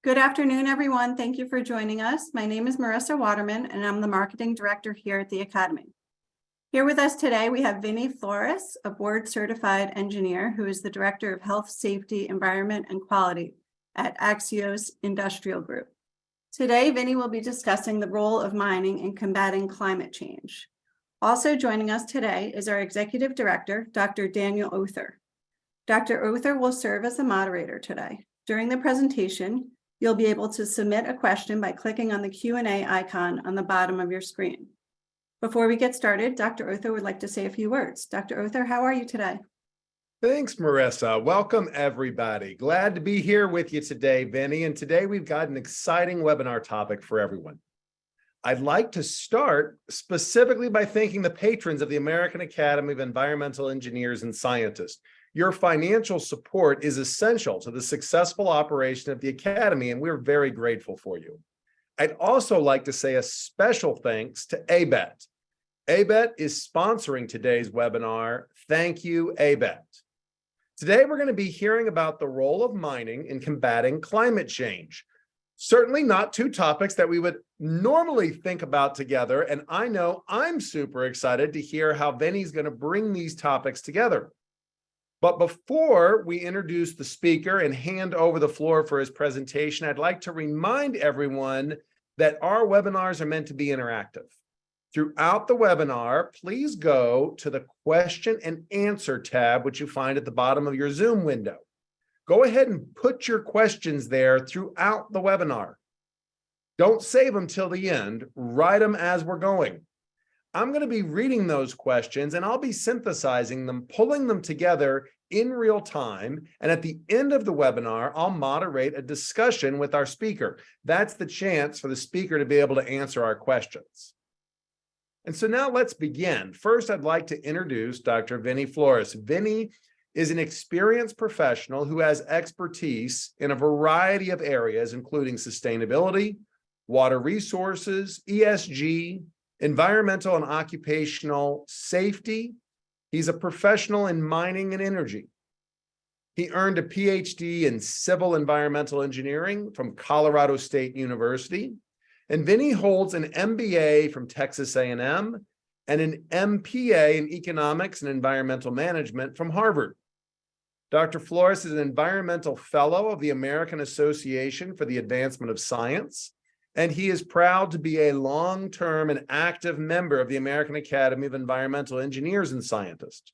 Good afternoon, everyone. Thank you for joining us. My name is Marissa Waterman, and I'm the Marketing Director here at the Academy. Here with us today, we have Vinny Flores, a board-certified engineer who is the Director of Health, Safety, Environment, and Quality at Axios Industrial Group. Today, Vinny will be discussing the role of mining in combating climate change. Also joining us today is our Executive Director, Dr. Daniel Oather. Dr. Oather will serve as the moderator today. During the presentation, you'll be able to submit a question by clicking on the Q&A icon on the bottom of your screen. Before we get started, Dr. Oather would like to say a few words. Dr. Oather, how are you today? Thanks, Marissa. Welcome, everybody. Glad to be here with you today, Vinny. And today we've got an exciting webinar topic for everyone. I'd like to start specifically by thanking the patrons of the American Academy of Environmental Engineers and Scientists. Your financial support is essential to the successful operation of the Academy, and we're very grateful for you. I'd also like to say a special thanks to ABET. ABET is sponsoring today's webinar. Thank you, ABET. Today, we're going to be hearing about the role of mining in combating climate change. Certainly not two topics that we would normally think about together, and I know I'm super excited to hear how Vinny's going to bring these topics together. But before we introduce the speaker and hand over the floor for his presentation, I'd like to remind everyone that our webinars are meant to be interactive. Throughout the webinar, please go to the question and answer tab, which you find at the bottom of your Zoom window. Go ahead and put your questions there throughout the webinar. Don't save them till the end. Write them as we're going. I'm going to be reading those questions and I'll be synthesizing them, pulling them together in real time. And at the end of the webinar, I'll moderate a discussion with our speaker. That's the chance for the speaker to be able to answer our questions. And so now let's begin. First, I'd like to introduce Dr. Vinny Flores. Vinny is an experienced professional who has expertise in a variety of areas, including sustainability, water resources, ESG, environmental and occupational safety. He's a professional in mining and energy. He earned a PhD in civil environmental engineering from Colorado State University. And Vinny holds an MBA from Texas A&M and an MPA in economics and environmental management from Harvard. Dr. Flores is an environmental fellow of the American Association for the Advancement of Science. And he is proud to be a long-term and active member of the American Academy of Environmental Engineers and Scientists.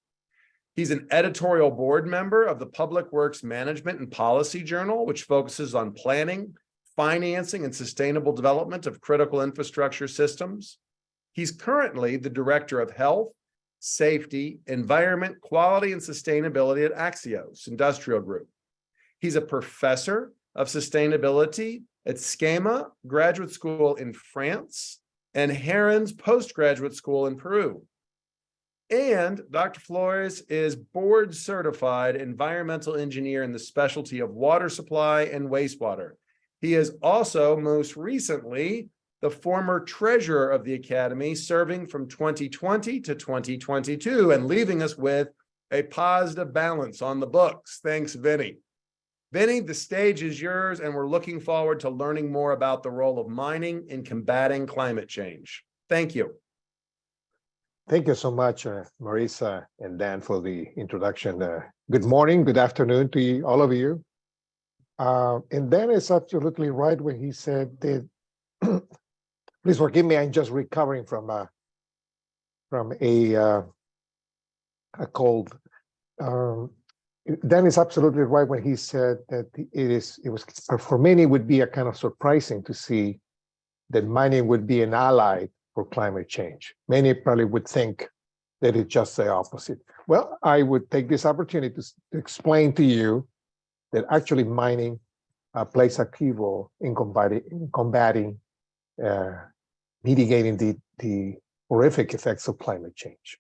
He's an editorial board member of the Public Works Management and Policy Journal, which focuses on planning, financing, and sustainable development of critical infrastructure systems. He's currently the Director of Health, Safety, Environment, Quality, and Sustainability at Axios Industrial Group. He's a professor of sustainability at SCAMA Graduate School in France and Heron's Postgraduate School in Peru. And Dr. Flores is board certified environmental engineer in the specialty of water supply and wastewater. He is also most recently the former treasurer of the Academy, serving from 2020 to 2022 and leaving us with a positive balance on the books. Thanks, Vinny. Vinny, the stage is yours, and we're looking forward to learning more about the role of mining in combating climate change. Thank you. Thank you so much, Marissa and Dan, for the introduction. Good morning, good afternoon to all of you. And Dan is absolutely right when he said that, please forgive me, I'm just recovering from a cold. Dan is absolutely right when he said that it was for many it would be a kind of surprising to see that mining would be an ally for climate change. Many probably would think that it's just the opposite. Well, I would take this opportunity to explain to you that actually mining plays a key role in combating, mitigating the horrific effects of climate change.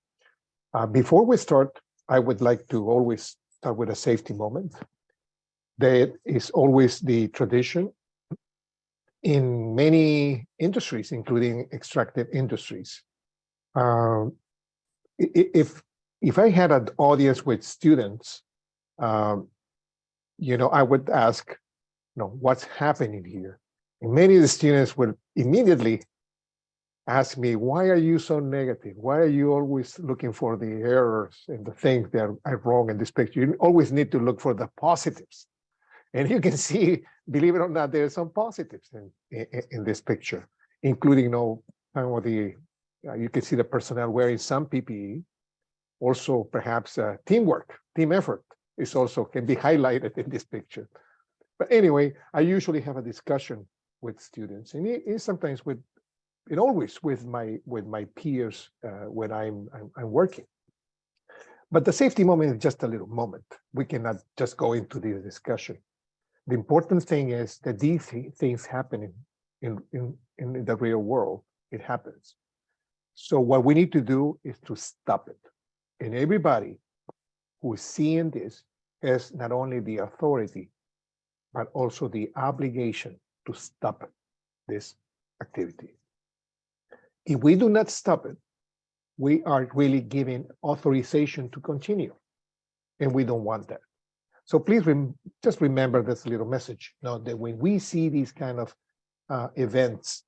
Before we start, I would like to always start with a safety moment. That is always the tradition in many industries, including extractive industries. If I had an audience with students, I would ask, what's happening here. And many of the students will immediately ask me, why are you so negative? Why are you always looking for the errors and the things that are wrong in this picture? You always need to look for the positives. And you can see, believe it or not, there are some positives in this picture, including some of the, you can see the personnel wearing some PPE. Also, perhaps teamwork, team effort is also can be highlighted in this picture. But anyway, I usually have a discussion with students, and it sometimes always with my peers when I'm working. But the safety moment is just a little moment. We cannot just go into this discussion. The important thing is that these things happen in the real world. It happens. So what we need to do is to stop it. And everybody who is seeing this has not only the authority, but also the obligation to stop this activity. If we do not stop it, we are really giving authorization to continue. And we don't want that. So please just remember this little message, that when we see these kind of events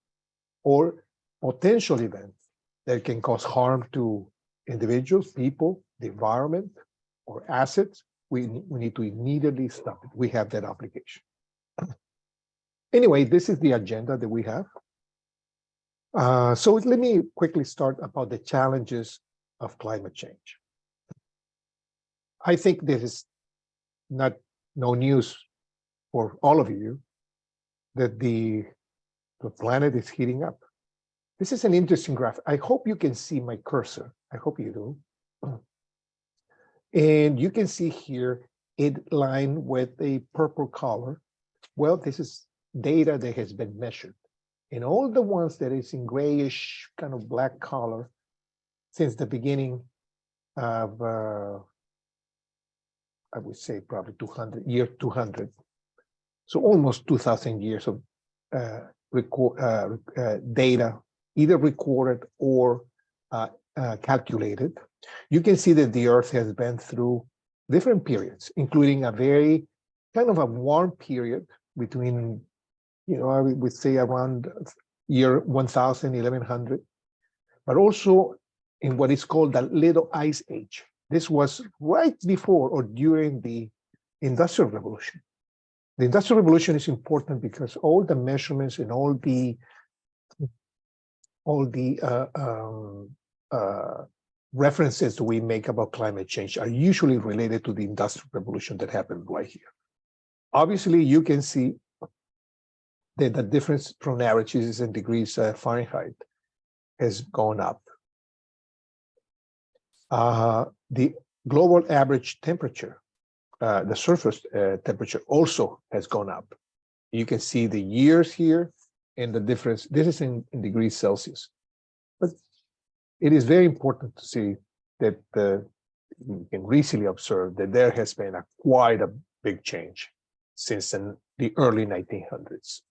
or potential events that can cause harm to individuals, people, the environment, or assets, we need to immediately stop it. We have that obligation. Anyway, this is the agenda that we have. So let me quickly start about the challenges of climate change. I think this is no news for all of you that the planet is heating up. This is an interesting graph. I hope you can see my cursor. I hope you do. And you can see here it lined with a purple color. Well, this is data that has been measured. And all the ones that is in grayish kind of black color since the beginning of, I would say probably 200. So almost 2,000 years of data, either recorded or calculated. You can see that the Earth has been through different periods, including a very kind of a warm period between, I would say around year 1000, 1100, but also in what is called the Little Ice Age. This was right before or during the Industrial Revolution. The Industrial Revolution is important because all the measurements and all the references we make about climate change are usually related to the Industrial Revolution that happened right here. Obviously, you can see that the difference from averages in degrees Fahrenheit has gone up. The global average temperature, the surface temperature also has gone up. You can see the years here and the difference. This is in degrees Celsius. But it is very important to see that you can recently observe that there has been quite a big change since the early 1900s.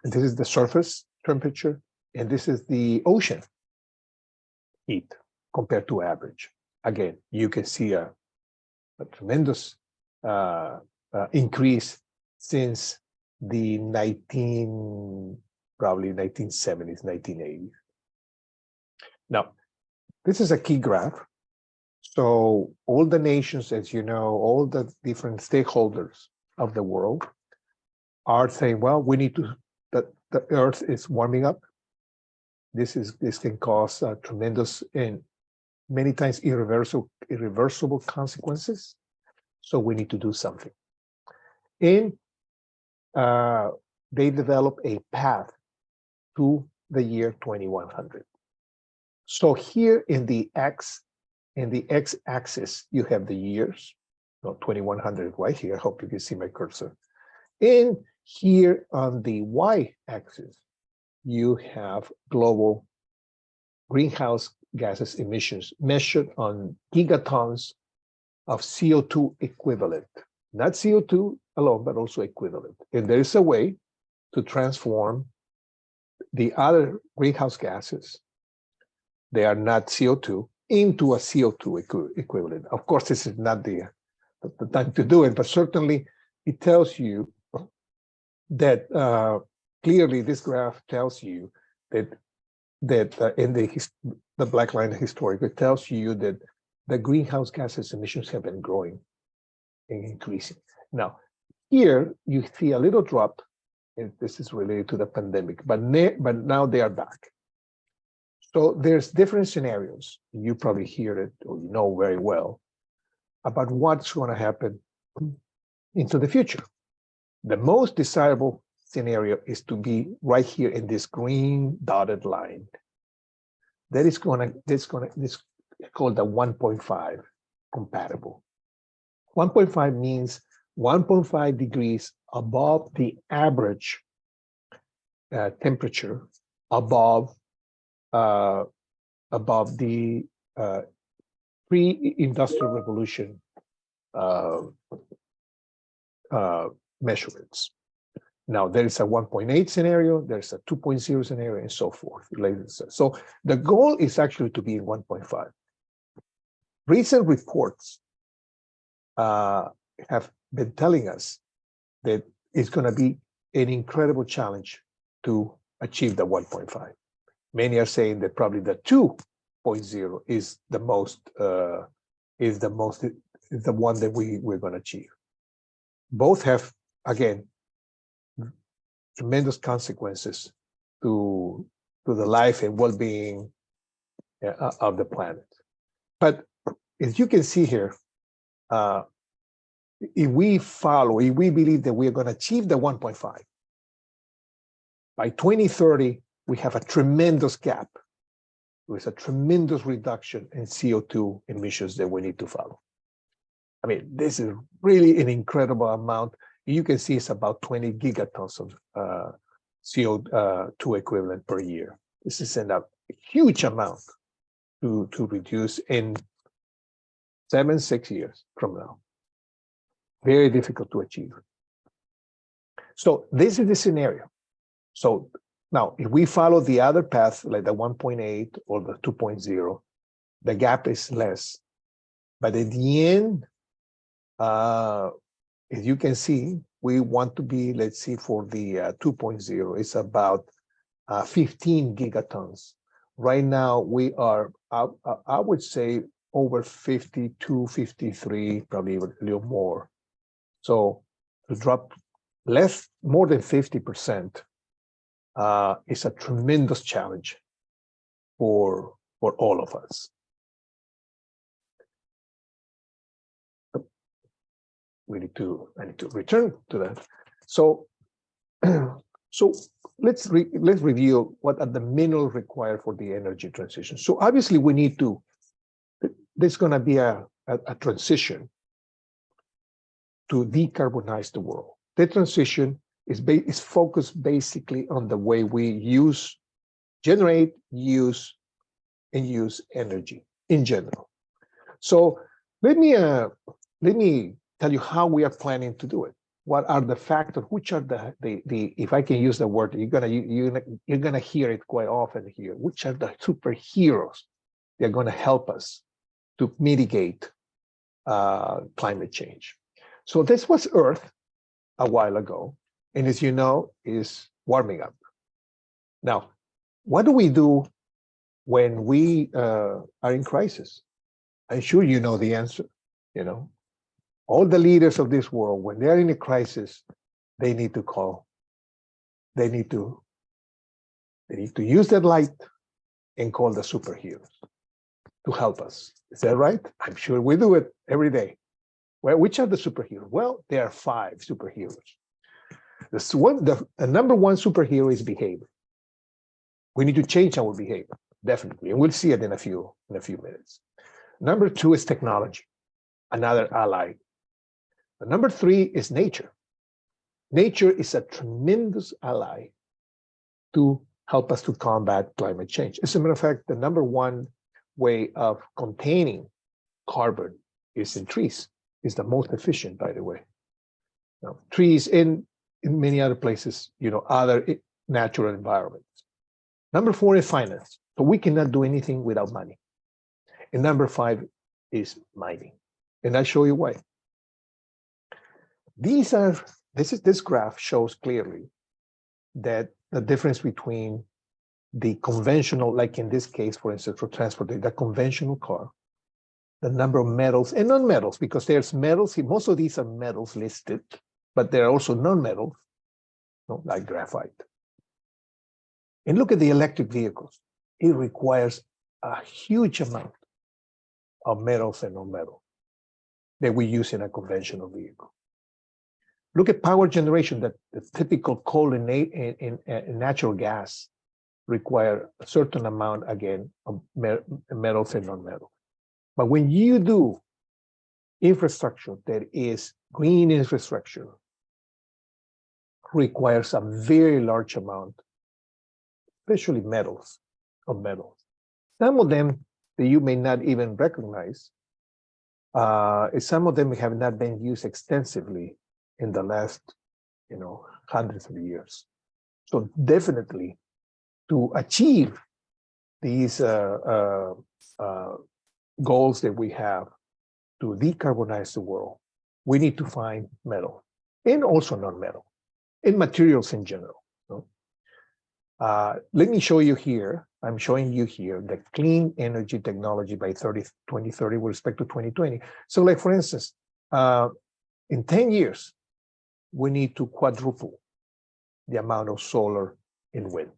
And this is the surface temperature, and this is the ocean heat compared to average. Again, you can see a tremendous increase since the probably 1970s, 1980s. Now, this is a key graph. So all the nations, as you know, all the different stakeholders of the world are saying, well, we need to, the Earth is warming up. This can cause tremendous and many times irreversible consequences. So we need to do something. And they develop a path to the year 2100. So here in the x-axis, you have the years, 2100 right here. I hope you can see my cursor. And here on the y-axis, you have global greenhouse gases emissions measured on gigatons of CO2 equivalent. Not CO2 alone, but also equivalent. And there is a way to transform the other greenhouse gases, they are not CO2, into a CO2 equivalent. Of course, this is not the time to do it, but certainly it tells you that clearly this graph tells you that in the black line historic, it tells you that the greenhouse gases emissions have been growing and increasing. Now, here you see a little drop, and this is related to the pandemic, but now they are back. So there's different scenarios. You probably hear it or you know very well about what's going to happen into the future. The most desirable scenario is to be right here in this green dotted line. That is this called the 1.5 compatible. 1.5 means 1.5 degrees above the average temperature above the pre-industrial revolution measurements. Now, there is a 1.8 scenario, there's a 2.0 scenario, and so forth. So the goal is actually to be in 1.5. Recent reports have been telling us that it's going to be an incredible challenge to achieve the 1.5. Many are saying that probably the 2.0 is the one that we're going to achieve. Both have, again, tremendous consequences to the life and well-being of the planet. But as you can see here, if we believe that we're going to achieve the 1.5, by 2030, we have a tremendous gap. There's a tremendous reduction in CO2 emissions that we need to follow. I mean, this is really an incredible amount. You can see it's about 20 gigatons of CO2 equivalent per year. This is a huge amount to reduce in 6 years from now. Very difficult to achieve. So this is the scenario. So now, if we follow the other path, like the 1.8 or the 2.0, the gap is less. But at the end, as you can see, we want to be, let's see, for the 2.0, it's about 15 gigatons. Right now, we are, I would say, over 52, 53, probably a little more. So to drop more than 50% is a tremendous challenge for all of us. I need to return to that. So, let's review what are the minerals required for the energy transition. So obviously we need to. There's going to be a transition to decarbonize the world. The transition is focused basically on the way we generate, use energy in general. So let me tell you how we are planning to do it. What are the factors? Which are the if I can use the word, you're gonna hear it quite often here. Which are the superheroes that are gonna help us to mitigate climate change? So this was Earth a while ago, and as you know, is warming up. Now, what do we do when we are in crisis? I'm sure you know the answer. You know, all the leaders of this world, when they're in a crisis, they need to use that light and call the superheroes to help us. Is that right? I'm sure we do it every day. Well, which are the superheroes? Well, there are 5 superheroes. The number one superhero is behavior. We need to change our behavior, definitely, and we'll see it in a few minutes. Number 2 is technology, another ally. Number 3 is nature. Nature is a tremendous ally to help us to combat climate change. As a matter of fact, the number one way of containing carbon is in trees. Is the most efficient, by the way. Now, trees in many other places, other natural environments. Number 4 is finance. So we cannot do anything without money. And number 5 is mining. And I'll show you why. This graph shows clearly that the difference between the conventional, like in this case, for instance, for transport, the conventional car, the number of metals and non-metals, because there's metals, most of these are metals listed, but there are also non-metals, like graphite. And look at the electric vehicles. It requires a huge amount of metals and non-metals that we use in a conventional vehicle. Look at power generation, that the typical coal and natural gas require a certain amount, again, of metals and non-metals. But when you do infrastructure that is green infrastructure, requires a very large amount, especially metals. Some of them that you may not even recognize, some of them have not been used extensively in the last, hundreds of years. So definitely, to achieve these goals that we have to decarbonize the world, we need to find metal and also non-metal and materials in general. Let me show you here. I'm showing you here the clean energy technology by 2030 with respect to 2020. So like, for instance, in 10 years, we need to quadruple the amount of solar and wind.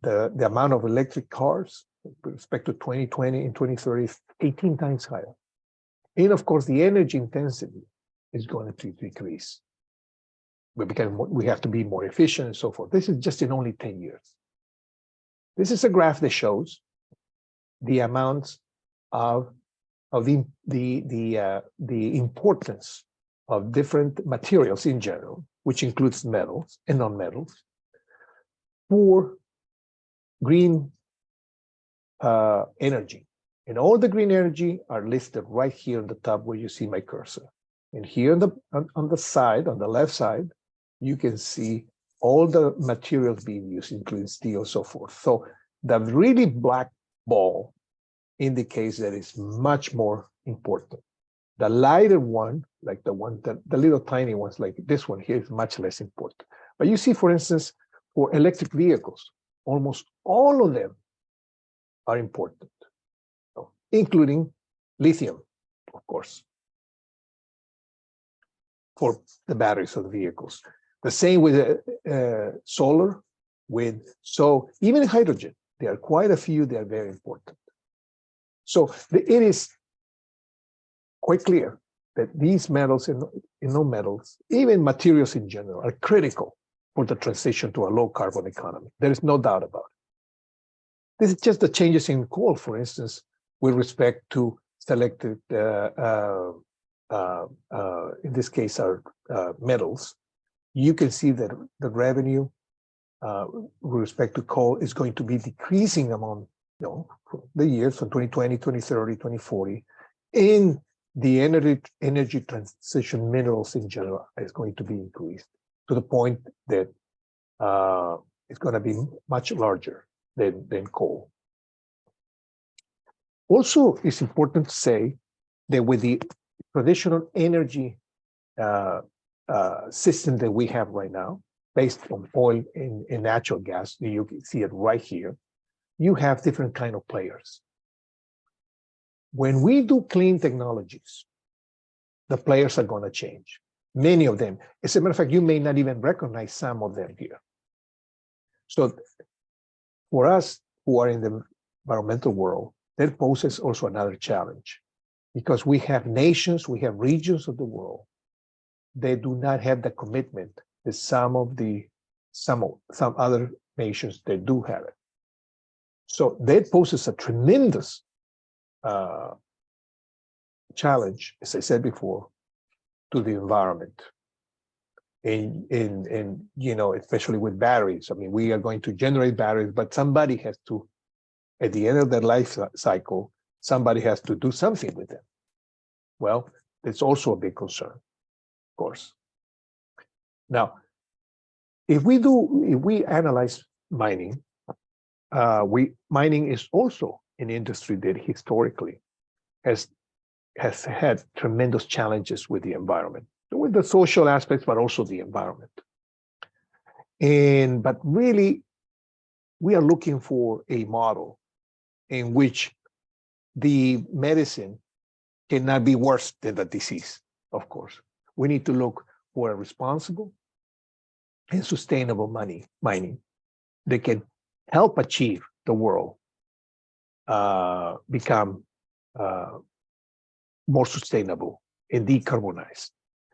The amount of electric cars with respect to 2020 and 2030 is 18 times higher. And of course, the energy intensity is going to decrease. We have to be more efficient and so forth. This is just in only 10 years. This is a graph that shows the amounts of the importance of different materials in general, which includes metals and non-metals, for green energy. And all the green energy are listed right here on the top where you see my cursor. And here on the side, on the left side, you can see all the materials being used, including steel and so forth. So the really black ball indicates that it's much more important. The lighter one, like the little tiny ones like this one here, is much less important. But you see, for instance, for electric vehicles, almost all of them are important, including lithium, of course, for the batteries of the vehicles. The same with solar, wind. So even hydrogen, there are quite a few that are very important. So it is quite clear that these metals and non-metals, even materials in general, are critical for the transition to a low carbon economy. There is no doubt about it. This is just the changes in coal, for instance, with respect to selected, in this case, are metals. You can see that the revenue with respect to coal is going to be decreasing among the years from 2020, 2030, 2040. In the energy transition minerals in general is going to be increased to the point that it's going to be much larger than coal. Also, it's important to say that with the traditional energy system that we have right now, based on oil and natural gas, you can see it right here, you have different kind of players. When we do clean technologies, the players are going to change. Many of them. As a matter of fact, you may not even recognize some of them here. So for us who are in the environmental world, that poses also another challenge, because we have nations, we have regions of the world that do not have the commitment that some other nations that do have it. So that poses a tremendous challenge, as I said before, to the environment. And especially with batteries. I mean, we are going to generate batteries, but somebody has to, at the end of their life cycle, somebody has to do something with them. Well, it's also a big concern, of course. Now, if we analyze mining, mining is also an industry that historically has has had tremendous challenges with the environment, with the social aspects, but also the environment. But really, we are looking for a model in which the medicine cannot be worse than the disease, of course. We need to look for a responsible and sustainable mining that can help achieve the world become more sustainable and decarbonized.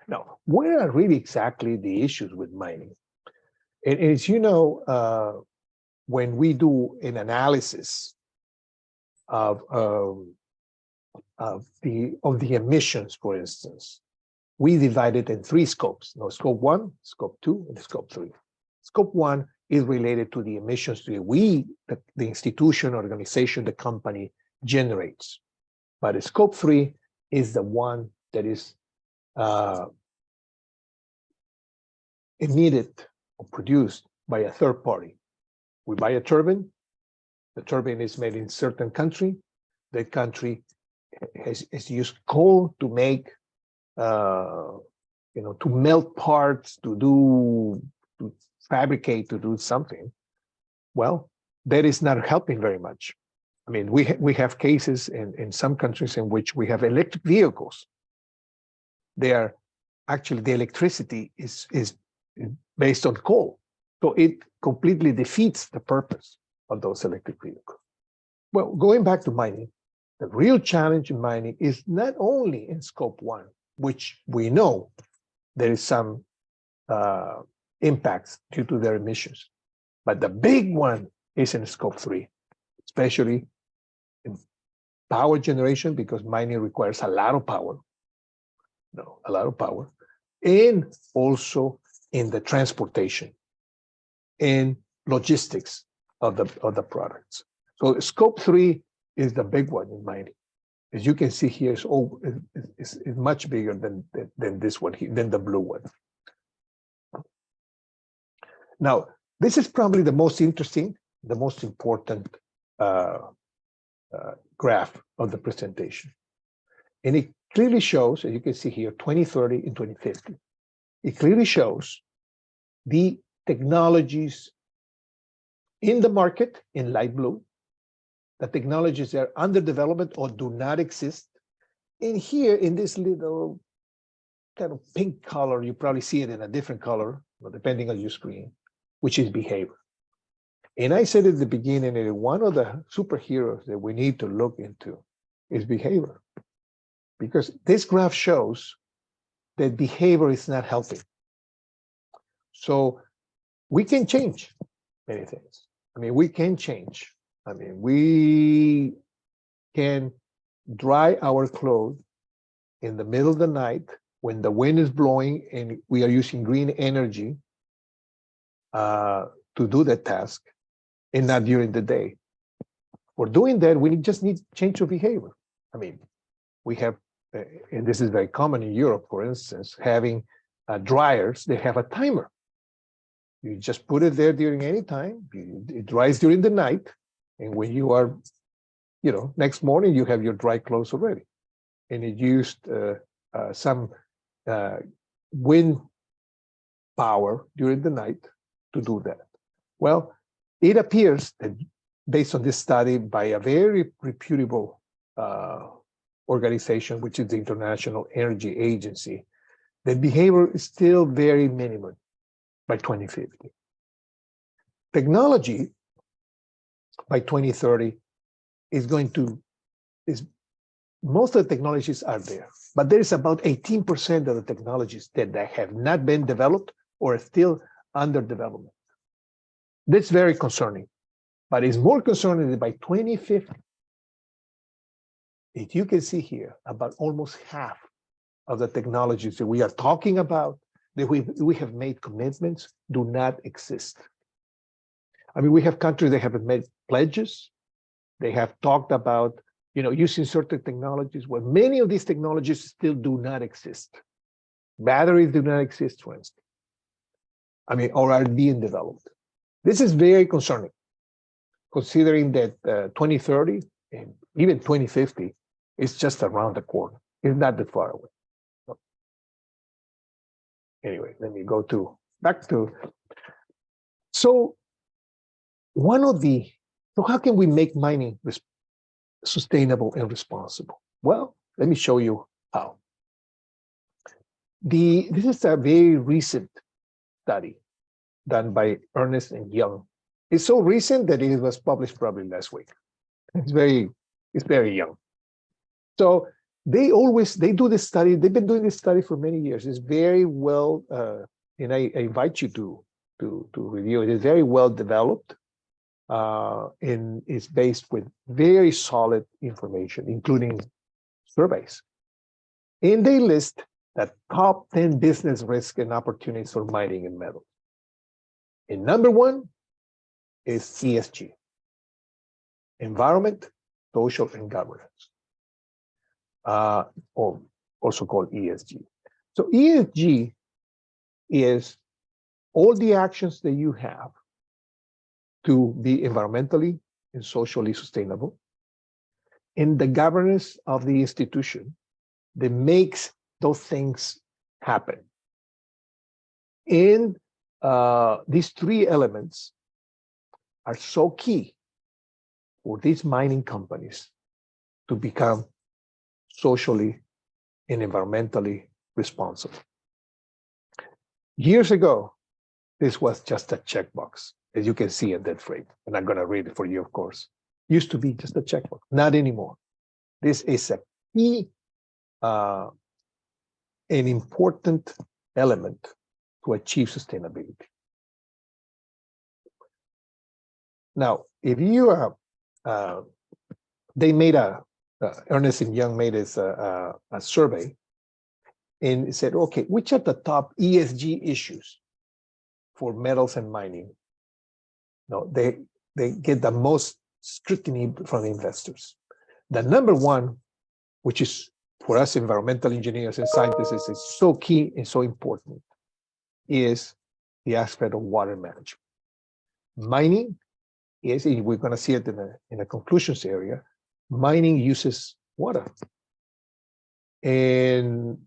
Now, what are really exactly the issues with mining? And as you know, when we do an analysis of the emissions, for instance, we divide it in 3 scopes. No, scope 1, scope 2, and scope 3. Scope 1 is related to the emissions that the institution, organization, the company generates. But scope 3 is the one that is emitted or produced by a third party. We buy a turbine. The turbine is made in a certain country. That country has used coal to make, to melt parts, to fabricate, to do something. Well, that is not helping very much. I mean, we have cases in some countries in which we have electric vehicles. They are actually, the electricity is based on coal. So it completely defeats the purpose of those electric vehicles. Well, going back to mining, the real challenge in mining is not only in scope 1, which we know there is some impacts due to their emissions, but the big one is in scope 3, especially in power generation, because mining requires a lot of power, and also in the transportation and logistics of the products. So scope 3 is the big one in mining. As you can see here, is much bigger than this one here, than the blue one. Now, this is probably the most interesting, the most important graph of the presentation. And it clearly shows, as you can see here, 2030 and 2050. It clearly shows the technologies in the market in light blue, the technologies that are under development or do not exist. And here in this little kind of pink color, you probably see it in a different color, depending on your screen, which is behavior. And I said at the beginning that one of the superheroes that we need to look into is behavior. Because this graph shows that behavior is not helping. So we can change many things. I mean, we can change. I mean, we can dry our clothes in the middle of the night when the wind is blowing and we are using green energy to do that task, and not during the day. For doing that, we just need change of behavior. I mean, we have, and this is very common in Europe, for instance, having dryers, they have a timer. You just put it there during any time, it dries during the night, and when you are, next morning, you have your dry clothes already. And it used some wind power during the night to do that. Well, it appears that based on this study by a very reputable organization, which is the International Energy Agency, that behavior is still very minimum by 2050. Technology by 2030 most of the technologies are there, but there is about 18% of the technologies that have not been developed or are still under development. That's very concerning, but it's more concerning that by 2050, if you can see here, about almost half of the technologies that we are talking about, that we have made commitments, do not exist. I mean, we have countries that have made pledges. They have talked about, using certain technologies, where many of these technologies still do not exist. Batteries do not exist, for instance. I mean, or are being developed. This is very concerning, considering that 2030 and even 2050 is just around the corner. It's not that far away. Anyway, let me go back to. So how can we make mining sustainable and responsible? Well, let me show you how. This is a very recent study done by Ernst and Young. It's so recent that it was published probably last week. It's very young. So they do this study. They've been doing this study for many years. It's very well, and I invite you to review it. It's very well developed, and it's based with very solid information, including surveys. And they list the top 10 business risks and opportunities for mining and metals. And number one is ESG, environment, social, and governance, or also called ESG. So ESG is all the actions that you have to be environmentally and socially sustainable, and the governance of the institution that makes those things happen. And these three elements are so key for these mining companies to become socially and environmentally responsible. Years ago, this was just a checkbox, as you can see in that frame. I'm not going to read it for you, of course. Used to be just a checkbox, not anymore. This is a key, an important element to achieve sustainability. Now, if you they made Ernst and Young made a survey and said, okay, which are the top ESG issues for metals and mining? No, they get the most scrutiny from the investors. The number one, which is for us environmental engineers and scientists, is so key and so important, is the aspect of water management. Mining is, we're going to see it in the conclusions area, mining uses water, and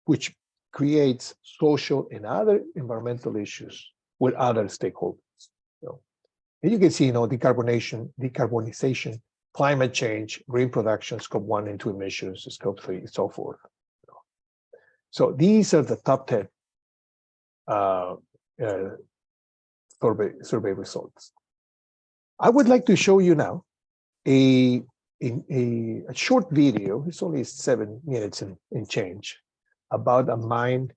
which creates social and other environmental issues with other stakeholders. So, and you can see, decarbonization, climate change, green production, scope 1 and 2 emissions, scope 3, and so forth. So these are the top 10 survey results. I would like to show you now a short video. It's only 7 minutes and change, about a mine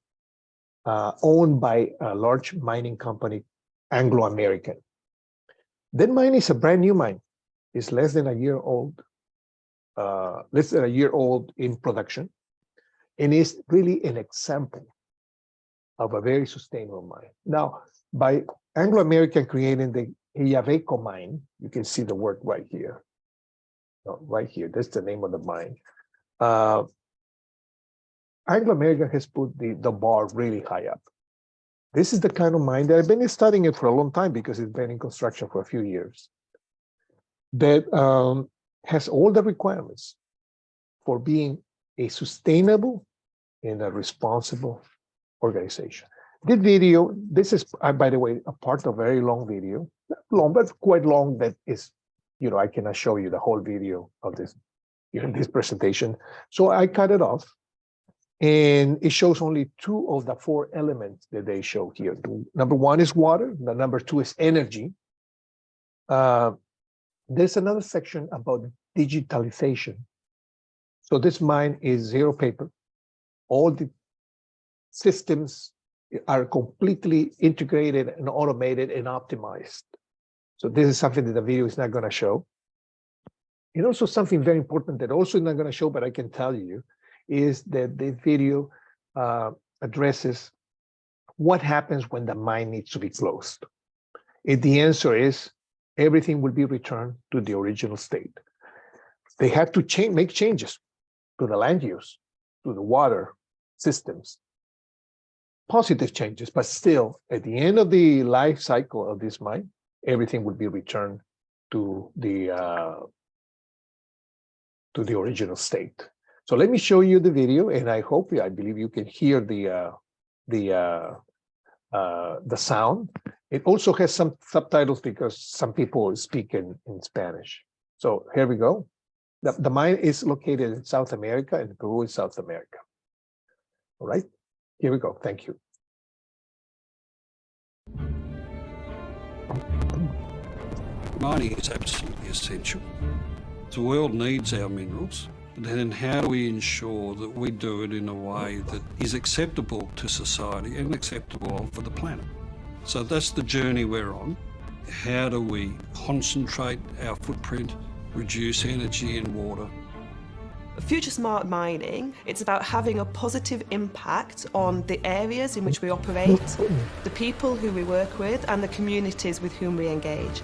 owned by a large mining company, Anglo. That mine is a brand new mine. It's less than a year old, in production, and is really an example of a very sustainable mine. Now, by Anglo creating the Quellaveco mine, you can see the word right here. Right here, that's the name of the mine. Anglo has put the bar really high up. This is the kind of mine that I've been studying it for a long time because it's been in construction for a few years. That has all the requirements for being a sustainable and a responsible organization. This video, this is, by the way, a part of a very long video. Not long, but quite long, that is, I cannot show you the whole video of this, this presentation. So I cut it off, and it shows only 2 of the 4 elements that they show here. Number 1 is water. The number 2 is energy. There's another section about digitalization. So this mine is zero paper. All the systems are completely integrated and automated and optimized. So this is something that the video is not going to show. And also something very important that also not going to show, but I can tell you, is that the video addresses what happens when the mine needs to be closed. And the answer is everything will be returned to the original state. They have to make changes to the land use, to the water systems, positive changes, but still, at the end of the life cycle of this mine, everything would be returned to the original state. So let me show you the video, and I believe you can hear the sound. It also has some subtitles because some people speak in Spanish. So here we go. The mine is located in South America, and Peru is South America. All right, here we go. Thank you. Mining is absolutely essential. The world needs our minerals. Then how do we ensure that we do it in a way that is acceptable to society and acceptable for the planet? So that's the journey we're on. How do we concentrate our footprint, reduce energy and water? Future smart mining, it's about having a positive impact on the areas in which we operate, the people who we work with, and the communities with whom we engage.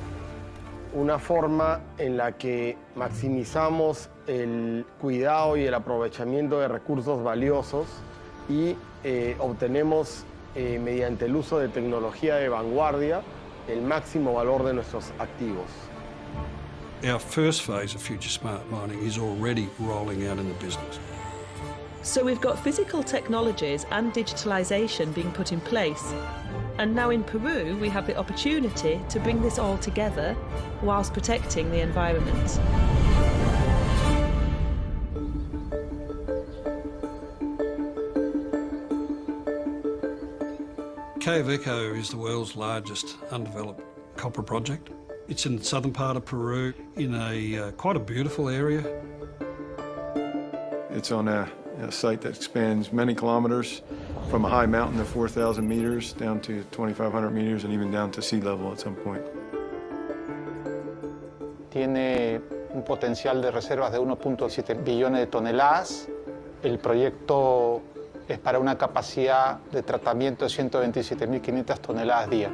Una forma en la que maximizamos el cuidado y el aprovechamiento de recursos valiosos y obtenemos mediante el uso de tecnología de vanguardia el máximo valor de nuestros activos. Our first phase of Future Smart Mining is already rolling out in the business. So we've got physical technologies and digitalisation being put in place. And now in Peru, we have the opportunity to bring this all together whilst protecting the environment. Quellaveco is the world's largest undeveloped copper project. It's in the southern part of Peru in quite a beautiful area. It's on a site that spans many kilometers from a high mountain of 4,000 meters down to 2,500 meters and even down to sea level at some point. Tiene un potencial de reservas de 1.7 billones de toneladas. El proyecto es para una capacidad de tratamiento de 127.500 toneladas día.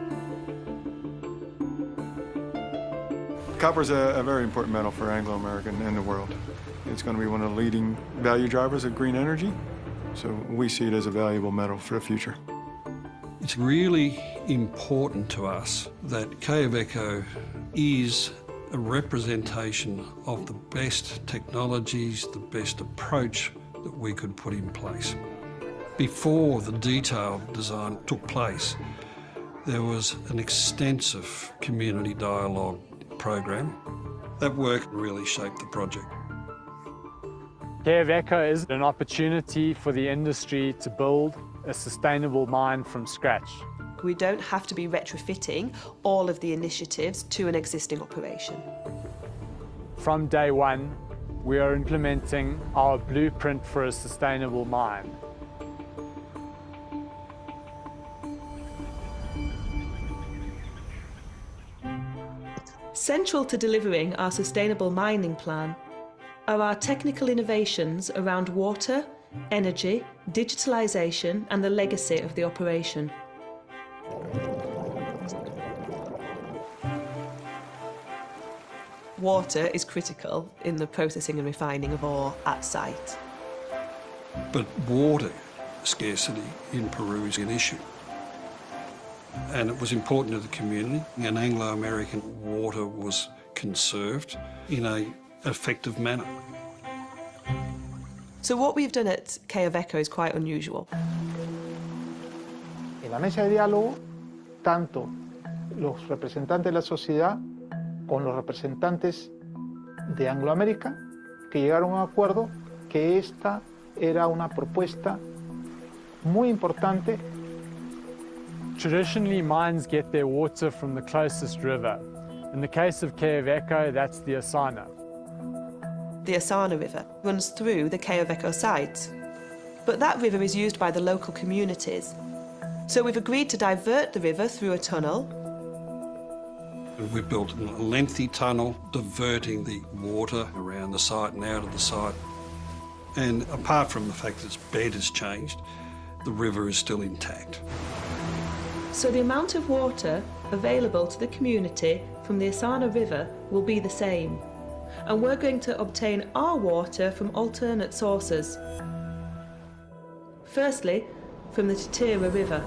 Copper is a very important metal for Anglo American and the world. It's going to be one of the leading value drivers of green energy, so we see it as a valuable metal for the future. It's really important to us that Quellaveco is a representation of the best technologies, the best approach that we could put in place. Before the detailed design took place, there was an extensive community dialogue program. That work really shaped the project. Quellaveco is an opportunity for the industry to build a sustainable mine from scratch. We don't have to be retrofitting all of the initiatives to an existing operation. From day one, we are implementing our blueprint for a sustainable mine. Central to delivering our sustainable mining plan are our technical innovations around water, energy, digitalisation and the legacy of the operation. Water is critical in the processing and refining of ore at site. But water scarcity in Peru is an issue. And it was important to the community, and Anglo-American water was conserved in an effective manner. So what we've done at Quellaveco is quite unusual. En la mesa de diálogo, tanto los representantes de la sociedad con los representantes de Anglo American, que llegaron a un acuerdo que esta era una propuesta muy importante. Traditionally, mines get their water from the closest river. In the case of Quellaveco, that's the Asana. The Asana River runs through the Quellaveco site, but that river is used by the local communities. So we've agreed to divert the river through a tunnel. We built a lengthy tunnel diverting the water around the site and out of the site. And apart from the fact that its bed has changed, the river is still intact. So the amount of water available to the community from the Asana River will be the same. And we're going to obtain our water from alternate sources. Firstly, from the Titira River.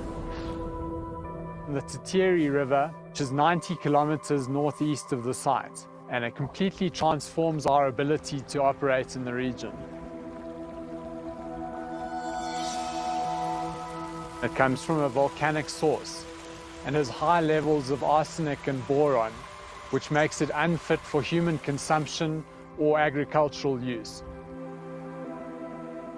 The Titiri River, which is 90 kilometers northeast of the site, and it completely transforms our ability to operate in the region. It comes from a volcanic source and has high levels of arsenic and boron, which makes it unfit for human consumption or agricultural use.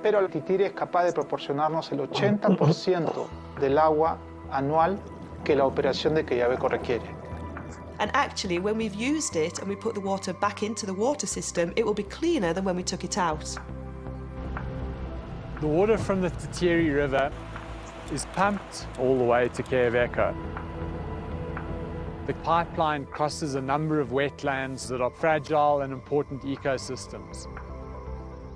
Pero el Titire es capaz de proporcionarnos el 80% del agua anual que la operación de Quellaveco requiere. And actually, when we've used it and we put the water back into the water system, it will be cleaner than when we took it out. The water from the Titire River is pumped all the way to Quellaveco. The pipeline crosses a number of wetlands that are fragile and important ecosystems.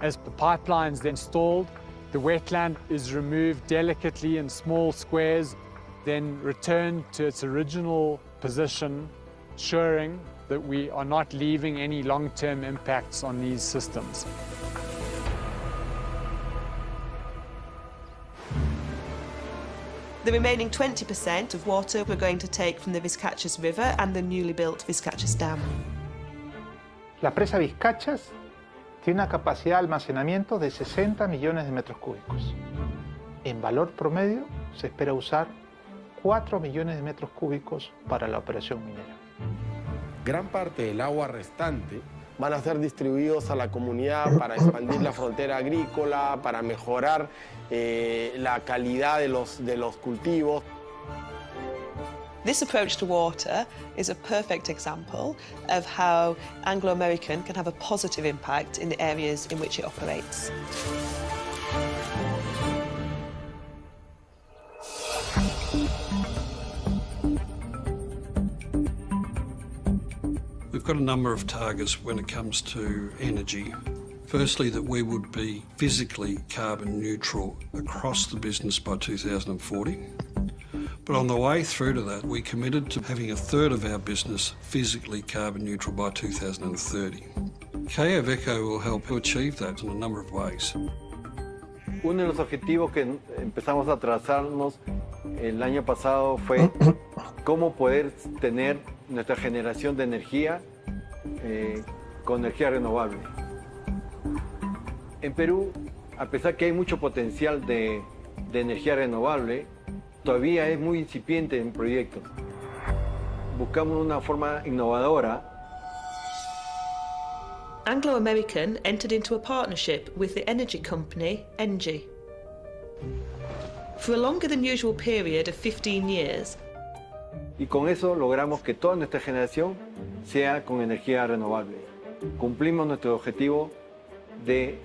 As the pipeline's installed, the wetland is removed delicately in small squares, then returned to its original position, ensuring that we are not leaving any long-term impacts on these systems. The remaining 20% of water we're going to take from the Vizcachas River and the newly built Vizcachas Dam. La presa Vizcachas tiene una capacidad de almacenamiento de 60 millones de metros cúbicos. En valor promedio se espera usar 4 millones de metros cúbicos para la operación minera. Gran parte del agua restante van a ser distribuidos a la comunidad para expandir la frontera agrícola, para mejorar la calidad de los cultivos. This approach to water is a perfect example of how Anglo-American can have a positive impact in the areas in which it operates. We've got a number of targets when it comes to energy. Firstly, that we would be physically carbon neutral across the business by 2040. But on the way through to that, we committed to having a third of our business physically carbon neutral by 2030. Quellaveco will help achieve that in a number of ways. Uno de los objetivos que empezamos a trazarnos el año pasado fue cómo poder tener nuestra generación de energía con energía renovable. En Perú, a pesar que hay mucho potencial de energía renovable, todavía es muy incipiente en proyectos. Buscamos una forma innovadora. Anglo-American entered into a partnership with the energy company ENGIE. For a longer than usual period of 15 years, Y con eso logramos que toda nuestra generación sea con energía renovable. Cumplimos nuestro objetivo de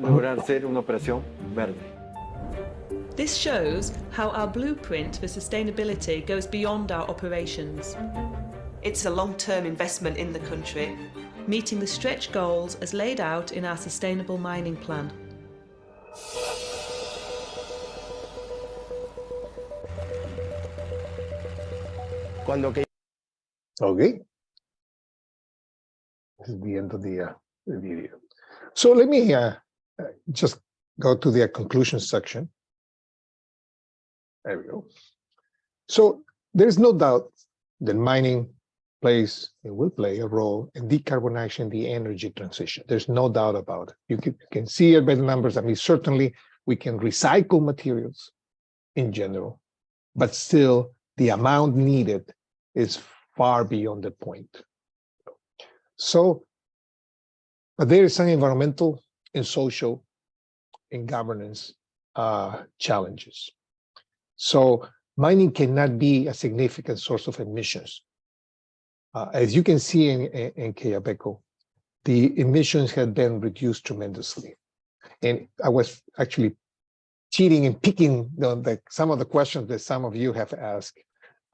lograr ser una operación verde. this shows how our blueprint for sustainability goes beyond our operations, It's a long-term investment in the country. meeting the stretch goals as laid out in our sustainable mining plan. Cuando Okay. This is the end of the video. So let me just go to the conclusion section. There we go. So there's no doubt that mining plays and will play a role in decarbonizing the energy transition. There's no doubt about it. You can see it by the numbers. I mean, certainly we can recycle materials in general, but still the amount needed is far beyond the point. So, but there is some environmental and social and governance challenges. So mining cannot be a significant source of emissions. As you can see in Quellaveco, the emissions have been reduced tremendously. And I was actually cheating and picking some of the questions that some of you have asked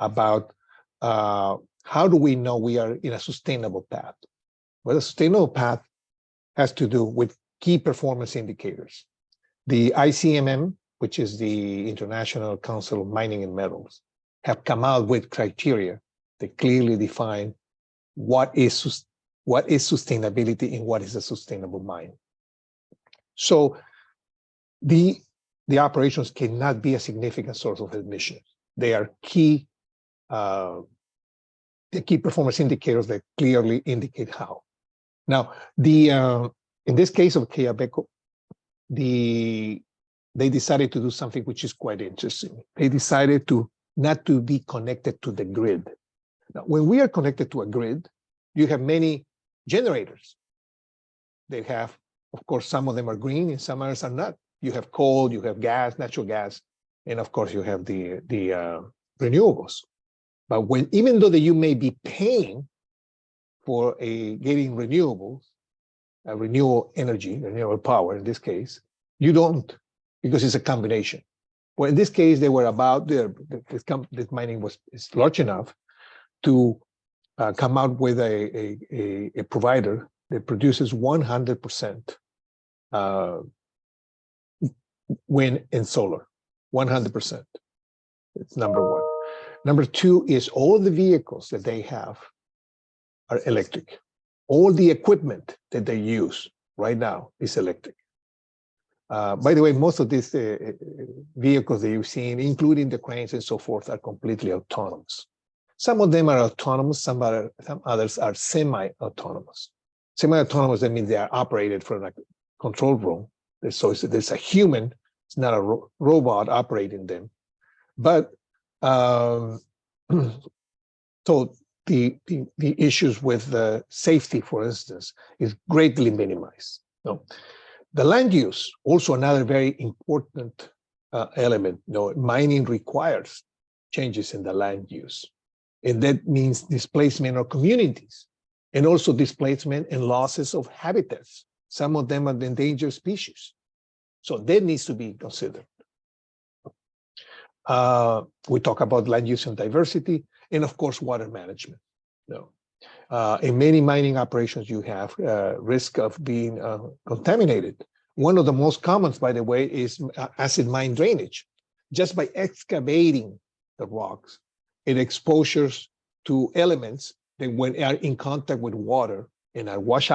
about how do we know we are in a sustainable path? Well, a sustainable path has to do with key performance indicators. The ICMM, which is the International Council of Mining and Metals, have come out with criteria that clearly define what is sustainability and what is a sustainable mine. So the operations cannot be a significant source of emissions. They are key performance indicators that clearly indicate how. Now, in this case of Quellaveco, the they decided to do something which is quite interesting. They decided to not to be connected to the grid. Now, when we are connected to a grid, you have many generators. They have, of course, some of them are green and some others are not. You have coal, you have gas, natural gas, and of course you have the renewables. But even though that you may be paying for getting renewables, renewable energy, renewable power in this case, you don't, because it's a combination. Well, in this case, they were about this mining is large enough to come out with a provider that produces 100% wind and solar, 100%. It's number one. Number two is all the vehicles that they have are electric. All the equipment that they use right now is electric. By the way, most of these vehicles that you've seen, including the cranes and so forth, are completely autonomous. Some of them are autonomous, some others are semi-autonomous. Semi-autonomous, that means they are operated from a control room. So there's a human, it's not a robot operating them. But so the issues with the safety, for instance, is greatly minimized. No. The land use, also another very important element. Mining requires changes in the land use. And that means displacement of communities, and also displacement and losses of habitats. Some of them are endangered species. So that needs to be considered. We talk about land use and diversity, and of course, water management. In many mining operations, you have risk of being contaminated. One of the most common, by the way, is acid mine drainage. Just by excavating the rocks, it exposures to elements that when they are in contact with water and are washed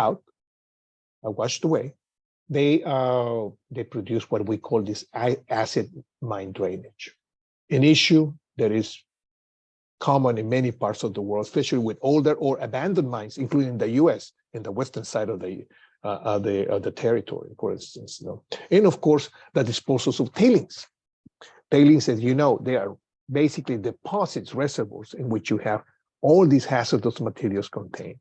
away, they produce what we call this acid mine drainage. An issue that is common in many parts of the world, especially with older or abandoned mines, including the U.S. in the western side of the territory, for instance. And of course, the disposals of tailings. Tailings, as you know, they are basically deposits, reservoirs in which you have all these hazardous materials contained.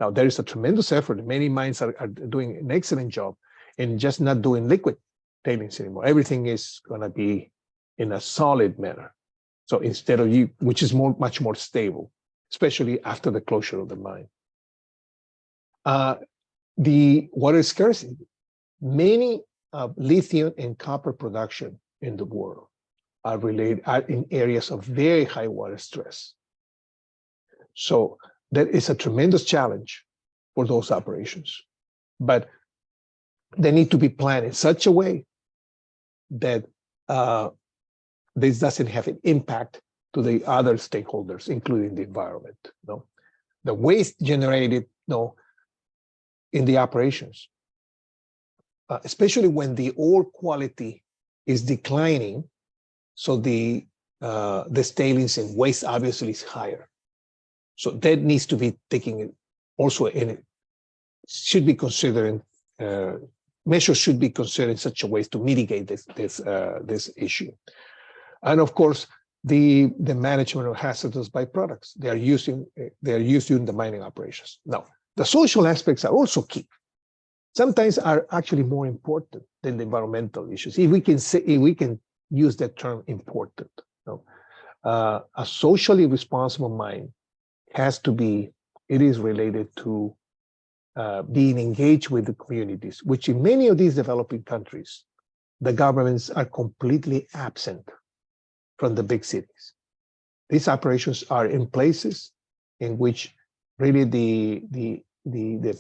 Now, there is a tremendous effort. Many mines are doing an excellent job in just not doing liquid tailings anymore. Everything is going to be in a solid manner. So instead of which is much more stable, especially after the closure of the mine. The water scarcity. Many lithium and copper production in the world are in areas of very high water stress. So that is a tremendous challenge for those operations. But they need to be planned in such a way that this doesn't have an impact to the other stakeholders, including the environment. The waste generated in the operations, especially when the ore quality is declining, so the tailings and waste obviously is higher. So that needs to be taken also in, should be considering, measures should be considered in such a way to mitigate this issue. And of course, the management of hazardous byproducts. They are used in the mining operations. Now, the social aspects are also key. Sometimes are actually more important than the environmental issues. If we can use that term important. A socially responsible mine has to be, it is related to being engaged with the communities, which in many of these developing countries, the governments are completely absent from the big cities. These operations are in places in which really the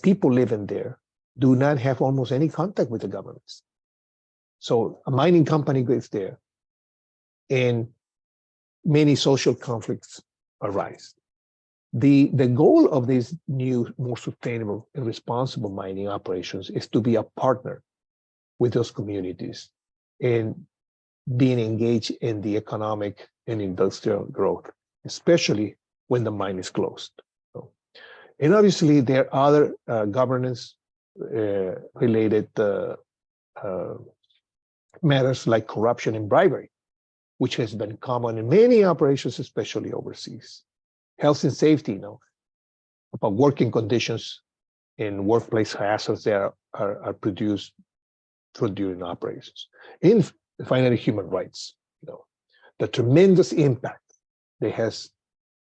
people living there do not have almost any contact with the governments. So a mining company goes there and many social conflicts arise. The goal of these new, more sustainable and responsible mining operations is to be a partner with those communities in being engaged in the economic and industrial growth, especially when the mine is closed. And obviously, there are other governance related matters like corruption and bribery, which has been common in many operations, especially overseas. Health and safety, about working conditions in workplace hazards that are produced during operations. In finally, human rights, the tremendous impact they has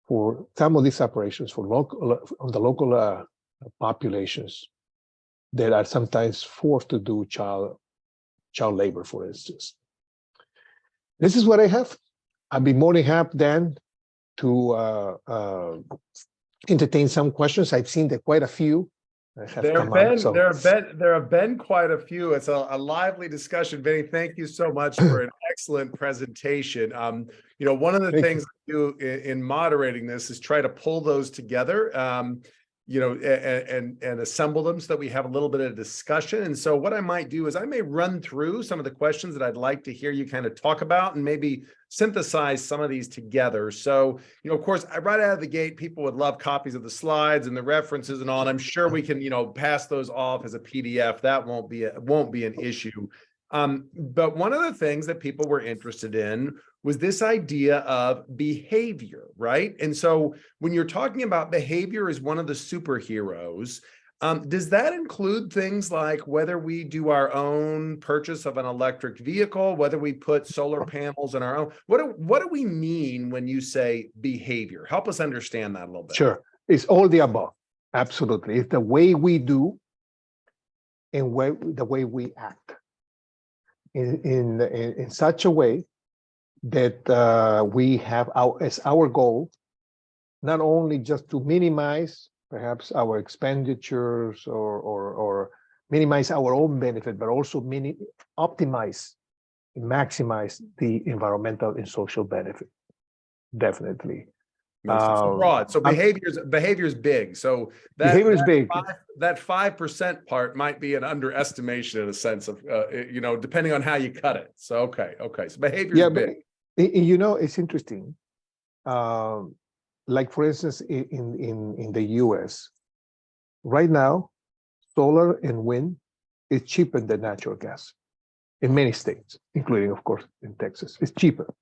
for some of these operations on the local populations that are sometimes forced to do child labor, for instance. This is what I have. I'd be more than happy then to entertain some questions. I've seen that quite a few have come up. So There have been quite a few. It's a lively discussion. Vinny, thank you so much for an excellent presentation. One of the things I do in moderating this is try to pull those together, and assemble them so that we have a little bit of discussion. And so what I might do is I may run through some of the questions that I'd like to hear you kind of talk about and maybe synthesize some of these together. So, of course, right out of the gate, people would love copies of the slides and the references and all, and I'm sure we can, pass those off as a PDF. That won't be an issue. But one of the things that people were interested in was this idea of behavior, right? And so when you're talking about behavior as one of the superheroes, does that include things like whether we do our own purchase of an electric vehicle, whether we put solar panels in our own? What do we mean when you say behavior? Help us understand that a little bit. Sure, it's all the above. Absolutely, it's the way we do and the way we act in such a way that we have as our goal, not only just to minimize perhaps our expenditures or minimize our own benefit, but also optimize and maximize the environmental and social benefit. Definitely. So broad. So behavior is big. So behavior is big. That 5% part might be an underestimation in a sense of, depending on how you cut it. So, okay. So behavior is big. It's interesting. Like for instance, in the US, right now, solar and wind is cheaper than natural gas in many states, including, of course, in Texas. It's cheaper.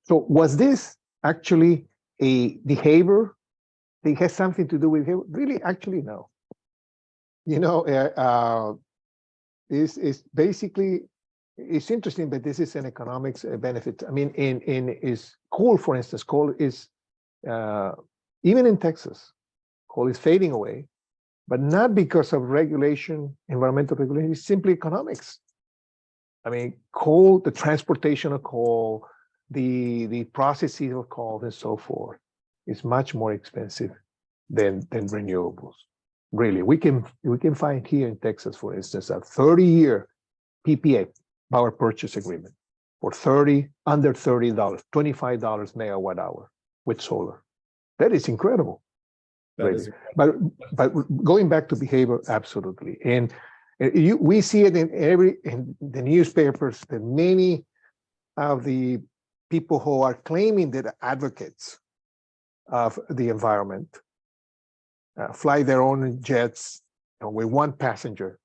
So was this actually a behavior that has something to do with behavior? Really, actually, no. It's basically, it's interesting, but this is an economics benefit. I mean, is coal, for instance, coal is, even in Texas, coal is fading away, but not because of regulation, environmental regulation, it's simply economics. I mean, coal, the transportation of coal, the processing of coal and so forth is much more expensive than renewables. Really, we can find here in Texas, for instance, a 30-year PPA, power purchase agreement, for under $30, $25 megawatt hour with solar. That is incredible. Really. But going back to behavior, absolutely, and we see it in the newspapers that many of the people who are claiming that are advocates of the environment fly their own jets with one passenger,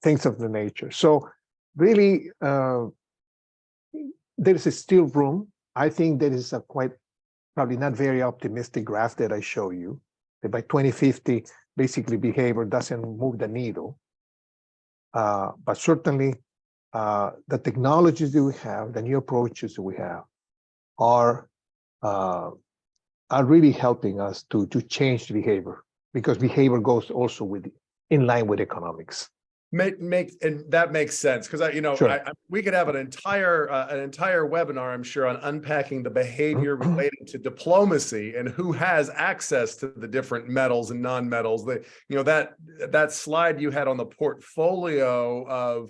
things of the nature. So really, there is still room. I think there is a probably not very optimistic graph that I show you, that by 2050, basically behavior doesn't move the needle. But certainly, the technologies that we have, the new approaches that we have, are really helping us to change the behavior, because behavior goes also in line with economics. And that makes sense, because Sure. We could have an entire webinar, I'm sure, on unpacking the behavior related to diplomacy and who has access to the different metals and non-metals. That slide you had on the portfolio of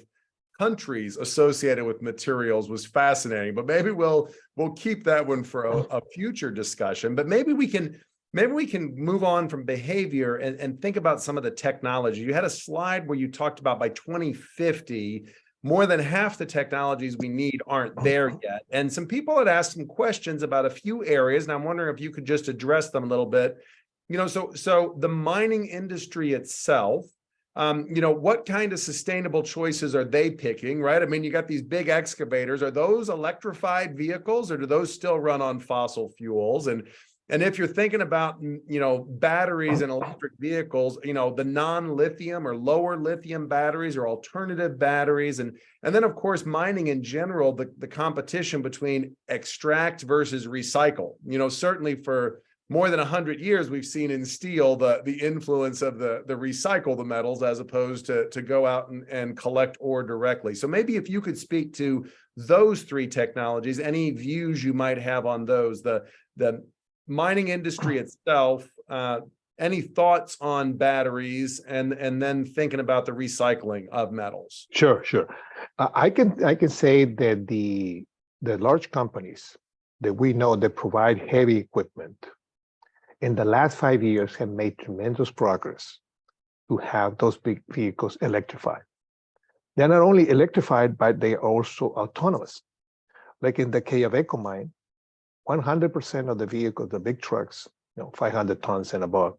countries associated with materials was fascinating. But maybe we'll keep that one for a future discussion. But maybe we can move on from behavior and think about some of the technology. You had a slide where you talked about by 2050, more than half the technologies we need aren't there yet. And some people had asked some questions about a few areas, and I'm wondering if you could just address them a little bit. So the mining industry itself, What kind of sustainable choices are they picking, right? I mean, you got these big excavators. Are those electrified vehicles, or do those still run on fossil fuels? And if you're thinking about, batteries and electric vehicles, the non-lithium or lower lithium batteries or alternative batteries. And then, of course, mining in general, the competition between extract versus recycle. Certainly for more than 100 years, we've seen in steel the influence of the recycle the metals as opposed to go out and collect ore directly. So maybe if you could speak to those three technologies, any views you might have on those, the mining industry itself, any thoughts on batteries, and then thinking about the recycling of metals? Sure. I can say that the large companies that we know that provide heavy equipment in the last 5 years have made tremendous progress to have those big vehicles electrified. They're not only electrified, but they are also autonomous. Like in the Quellaveco mine, 100% of the vehicles, the big trucks, 500 tons and above,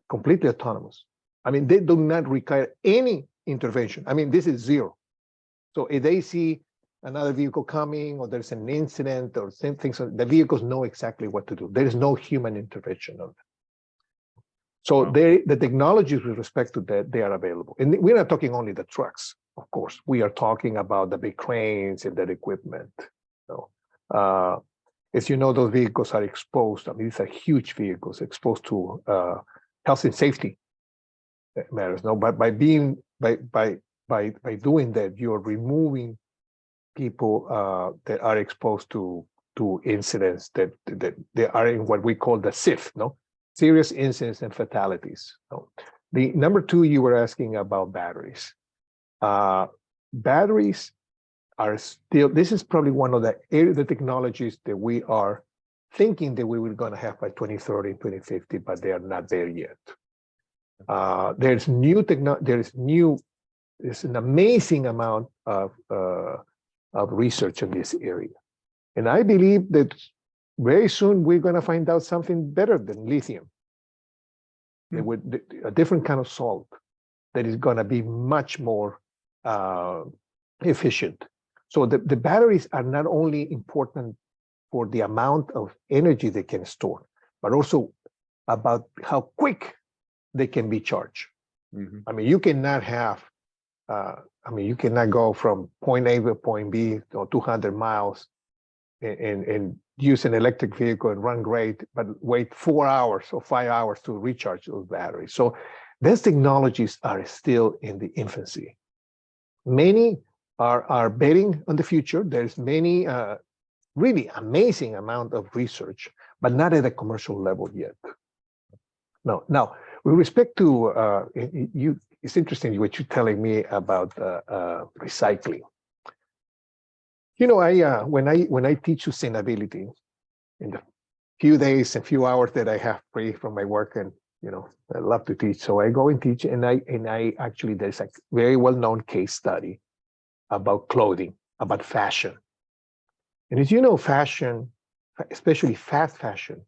completely autonomous. I mean, they do not require any intervention. I mean, this is zero. So if they see another vehicle coming, or there's an incident or things, the vehicles know exactly what to do. There is no human intervention on that. So the technologies with respect to that, they are available. And we're not talking only the trucks, of course. We are talking about the big cranes and that equipment. As you know, those vehicles are exposed. I mean, these are huge vehicles exposed to health and safety matters. No, but by doing that, you're removing people that are exposed to incidents that they are in what we call the SIF, serious incidents and fatalities. The number two, you were asking about batteries. Batteries are still, this is probably one of the technologies that we are thinking that we were going to have by 2030, 2050, but they are not there yet. There's an amazing amount of research in this area. And I believe that very soon we're going to find out something better than lithium. With a different kind of salt that is going to be much more efficient. So the batteries are not only important for the amount of energy they can store, but also about how quick they can be charged. I mean, you cannot have, you cannot go from point A to point B, 200 miles and use an electric vehicle and run great, but wait 4 hours or 5 hours to recharge those batteries. So these technologies are still in the infancy. Many are betting on the future. There's many really amazing amount of research, but not at a commercial level yet. No. Now, with respect to it's interesting what you're telling me about recycling. When I teach sustainability, in the few days and few hours that I have free from my work, and I love to teach, so I go and teach, and I actually, there's a very well-known case study about clothing, about fashion. And as you know, fashion, especially fast fashion,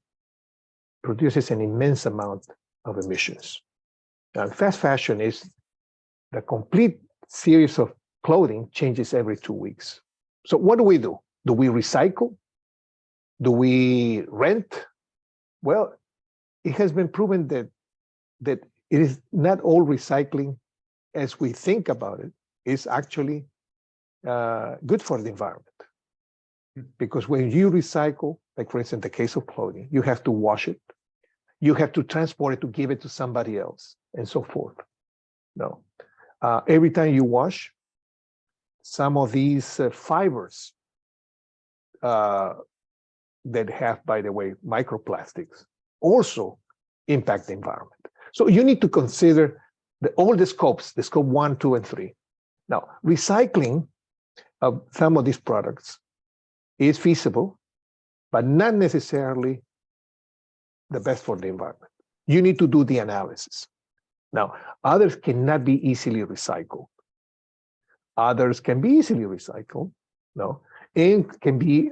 produces an immense amount of emissions. And fast fashion is the complete series of clothing changes every 2 weeks. So what do? Do we recycle? Do we rent? Well, it has been proven that it is not all recycling as we think about it. It's actually good for the environment. Because when you recycle, like for instance, the case of clothing, you have to wash it, you have to transport it to give it to somebody else, and so forth. No, every time you wash, some of these fibers that have, by the way, microplastics also impact the environment. So you need to consider all the scopes, the scope 1, 2, and 3. Now, recycling of some of these products is feasible, but not necessarily the best for the environment. You need to do the analysis. Now, others cannot be easily recycled. Others can be easily recycled, and can be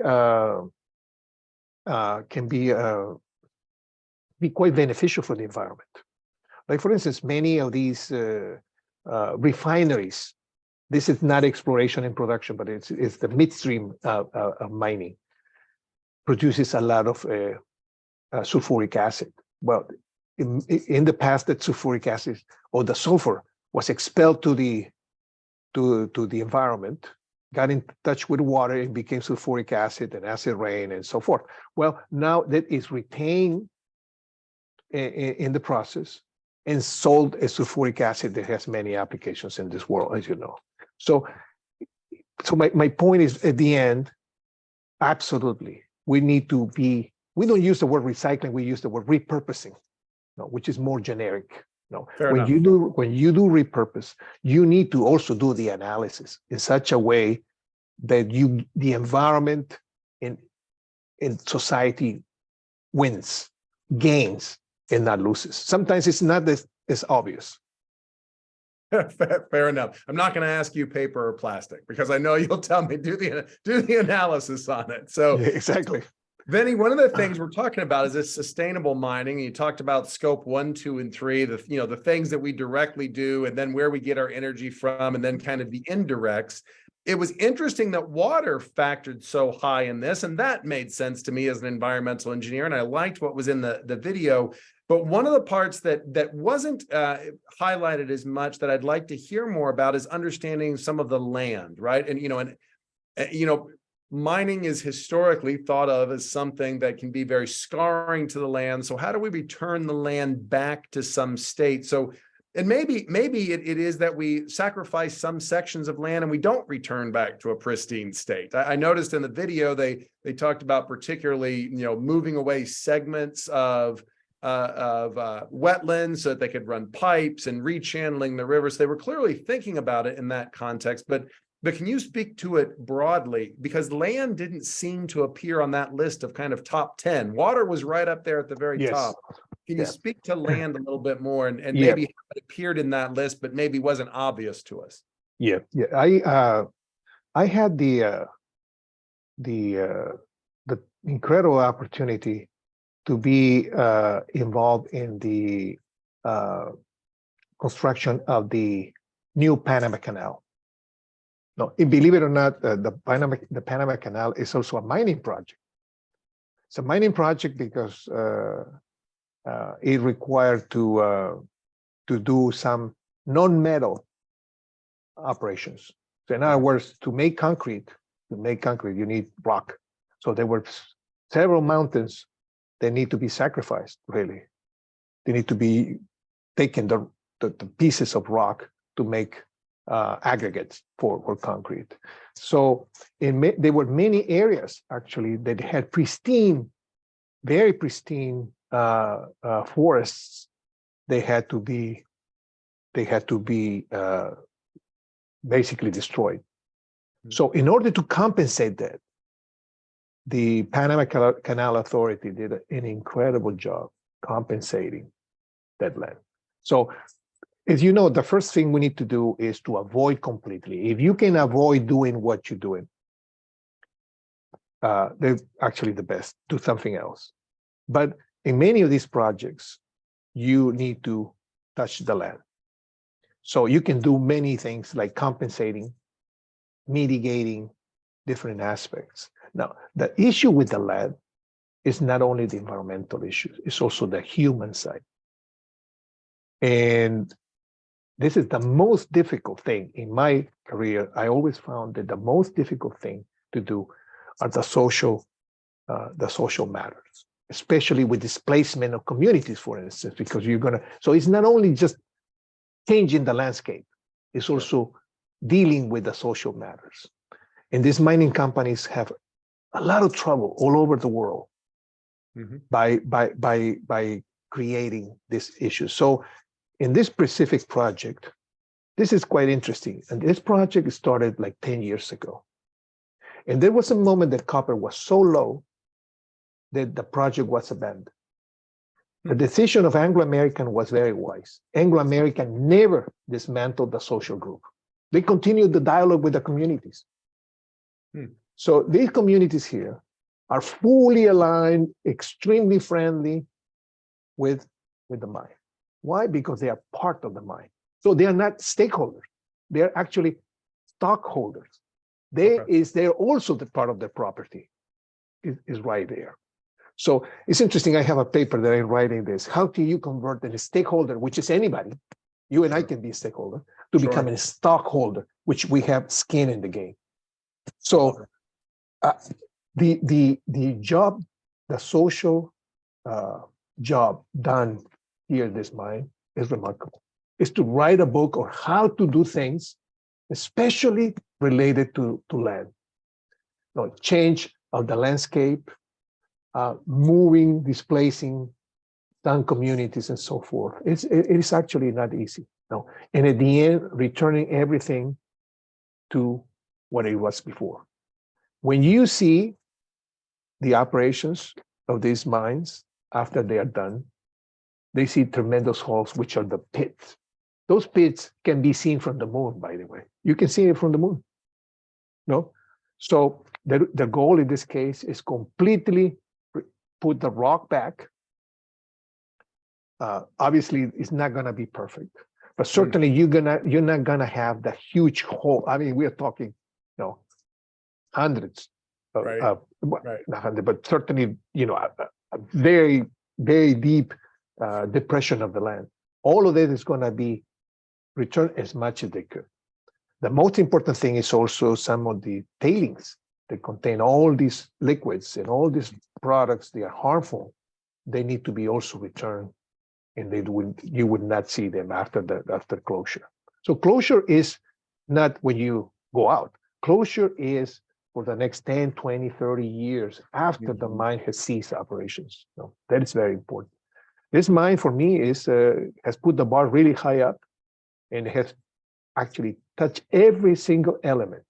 quite beneficial for the environment. Like for instance, many of these refineries. This is not exploration and production, but it's the midstream of mining. Produces a lot of sulfuric acid. Well, in the past, that sulfuric acid or the sulfur was expelled to the environment, got in touch with water and became sulfuric acid and acid rain and so forth. Well, now that is retained in the process and sold as sulfuric acid that has many applications in this world, as you know. So my point is, at the end, absolutely, we need to be, we don't use the word recycling, we use the word repurposing, which is more generic. When you do repurpose, you need to also do the analysis in such a way that the environment in society wins, gains, and not loses. Sometimes it's not as obvious. Fair enough. I'm not going to ask you paper or plastic because I know you'll tell me do the analysis on it. So yeah, exactly. Vinny, one of the things we're talking about is this sustainable mining. You talked about scope 1, 2, and 3, the things that we directly do, and then where we get our energy from, and then kind of the indirects. It was interesting that water factored so high in this, and that made sense to me as an environmental engineer, and I liked what was in the video. But one of the parts that wasn't highlighted as much that I'd like to hear more about is understanding some of the land, right? And mining is historically thought of as something that can be very scarring to the land. So how do we return the land back to some state? So, and maybe it is that we sacrifice some sections of land and we don't return back to a pristine state. I noticed in the video they talked about particularly moving away segments of wetlands so that they could run pipes and rechanneling the rivers. They were clearly thinking about it in that context, but can you speak to it broadly? Because land didn't seem to appear on that list of kind of top 10. Water was right up there at the very top. Can you speak to land a little bit more and maybe how it appeared in that list, but maybe wasn't obvious to us? Yeah. I had the incredible opportunity to be involved in the construction of the new Panama Canal. No, believe it or not, the Panama Canal is also a mining project. It's a mining project because it required to do some non-metal operations. So in other words, to make concrete, you need rock. So there were several mountains that need to be sacrificed, really. They need to be taken, the pieces of rock to make aggregates for concrete. So there were many areas actually that had pristine, very pristine forests. They had to be basically destroyed. So in order to compensate that, the Panama Canal Authority did an incredible job compensating that land. So as you know, the first thing we need to do is to avoid completely. If you can avoid doing what you're doing, they're actually the best. Do something else. But in many of these projects, you need to touch the land. So you can do many things like compensating, mitigating different aspects. Now, the issue with the land is not only the environmental issues, it's also the human side. And this is the most difficult thing in my career. I always found that the most difficult thing to do are the social matters, especially with displacement of communities, for instance, because so it's not only just changing the landscape, it's also dealing with the social matters. And these mining companies have a lot of trouble all over the world by creating this issue. So in this specific project, this is quite interesting. And this project started like 10 years ago. And there was a moment that copper was so low that the project was abandoned. The decision of Anglo American was very wise. Anglo American never dismantled the social group. They continued the dialogue with the communities. So these communities here are fully aligned, extremely friendly with the mine. Why? Because they are part of the mine. So they are not stakeholders. They're actually stockholders. They're also the part of the property is right there. So it's interesting. I have a paper that I'm writing this. How do you convert a stakeholder, which is anybody, you and I can be a stakeholder, to become a stockholder, which we have skin in the game. So the job, the social job done here in this mine is remarkable. Is to write a book on how to do things, especially related to land. Change of the landscape, moving, displacing some communities and so forth. It is actually not easy. No, and at the end, returning everything to what it was before. When you see the operations of these mines after they are done, they see tremendous holes, which are the pits. Those pits can be seen from the moon, by the way. You can see it from the moon. No? So the goal in this case is completely put the rock back. Obviously, it's not going to be perfect, but certainly you're not going to have the huge hole. I mean, we're talking, hundreds of, not hundred, but certainly, a very, very deep depression of the land. All of it is going to be returned as much as they could. The most important thing is also some of the tailings that contain all these liquids and all these products. They are harmful. They need to be also returned, and you would not see them after closure. So closure is not when you go out. Closure is for the next 10, 20, 30 years after the mine has ceased operations. So that is very important. This mine for me has put the bar really high up, and has actually touched every single element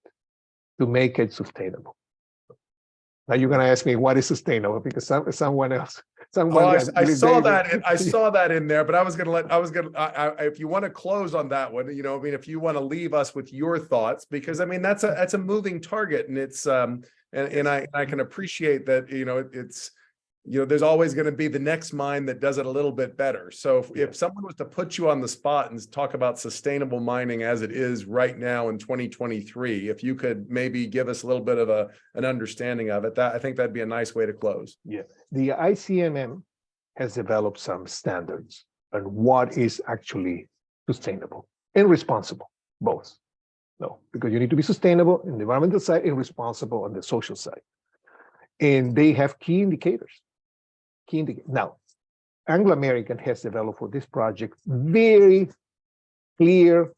to make it sustainable. Now you're going to ask me what is sustainable, because someone else. I saw that in there, but if you want to close on that one, if you want to leave us with your thoughts, because I mean that's a moving target, and it's and I can appreciate that it's there's always going to be the next mine that does it a little bit better. So if someone was to put you on the spot and talk about sustainable mining as it is right now in 2023, if you could maybe give us a little bit of an understanding of it, I think that'd be a nice way to close. Yeah, the ICMM has developed some standards on what is actually sustainable and responsible, both. No, because you need to be sustainable in the environmental side and responsible on the social side. And they have key indicators. Now, Anglo American has developed for this project very clear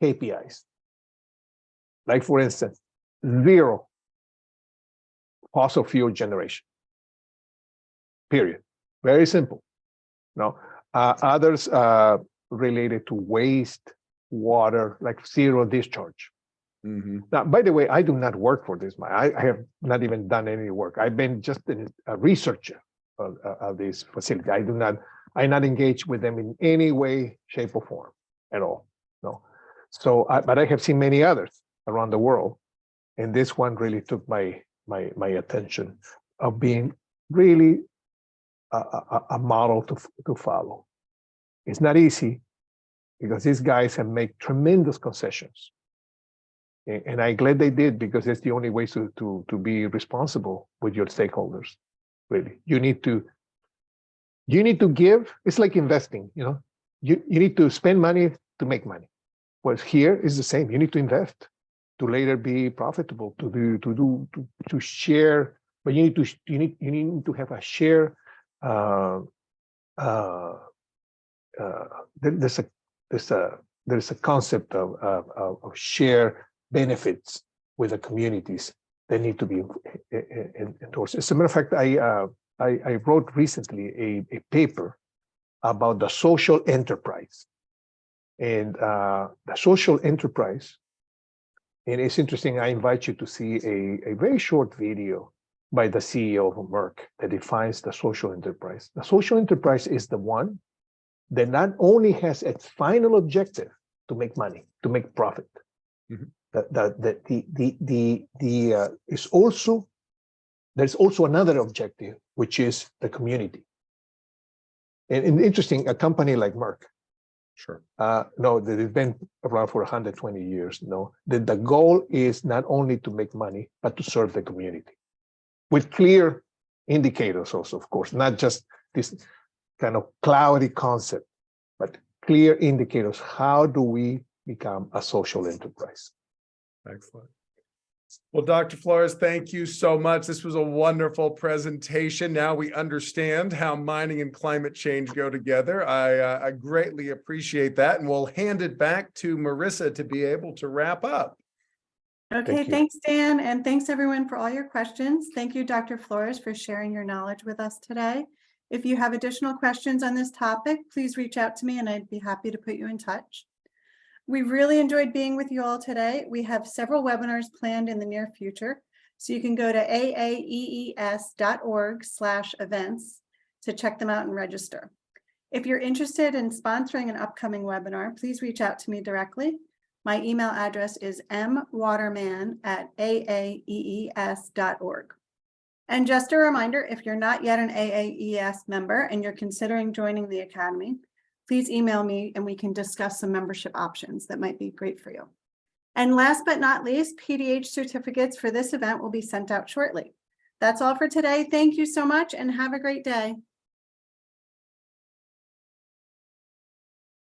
KPIs. Like, for instance, 0 fossil fuel generation. Period. Very simple. Now, others related to waste, water, like 0 discharge. Now, by the way, I do not work for this mine. I have not even done any work. I've been just a researcher of this facility. I'm not engaged with them in any way, shape, or form at all. No. So, but I have seen many others around the world, and this one really took my attention of being really a model to follow. It's not easy, because these guys have made tremendous concessions. And I'm glad they did, because it's the only way to be responsible with your stakeholders. Really, you need to give. It's like investing. You need to spend money to make money. Well, here is the same. You need to invest to later be profitable, to share. But you need to have a share. There's a concept of share benefits with the communities that need to be endorsed. As a matter of fact, I wrote recently a paper about the social enterprise. And the social enterprise, and it's interesting, I invite you to see a very short video by the CEO of Merck that defines the social enterprise. The social enterprise is the one that not only has its final objective to make money, to make profit, there's also another objective, which is the community. And interesting, a company like Merck Sure. No, that it's been around for 120 years. No, that the goal is not only to make money, but to serve the community with clear indicators also, of course, not just this kind of cloudy concept, but clear indicators. How do we become a social enterprise? Excellent. Well, Dr. Flores, thank you so much. This was a wonderful presentation. Now we understand how mining and climate change go together. I greatly appreciate that. And we'll hand it back to Marissa to be able to wrap up. Okay, thanks, Dan. And thanks everyone for all your questions. Thank you, Dr. Flores, for sharing your knowledge with us today. If you have additional questions on this topic, please reach out to me and I'd be happy to put you in touch. We've really enjoyed being with you all today. We have several webinars planned in the near future, so you can go to aaees.org/events to check them out and register. If you're interested in sponsoring an upcoming webinar, please reach out to me directly. My email address is mwaterman@aaees.org. And just a reminder, if you're not yet an AAES member and you're considering joining the Academy, please email me and we can discuss some membership options that might be great for you. And last but not least, PDH certificates for this event will be sent out shortly. That's all for today. Thank you so much and have a great day.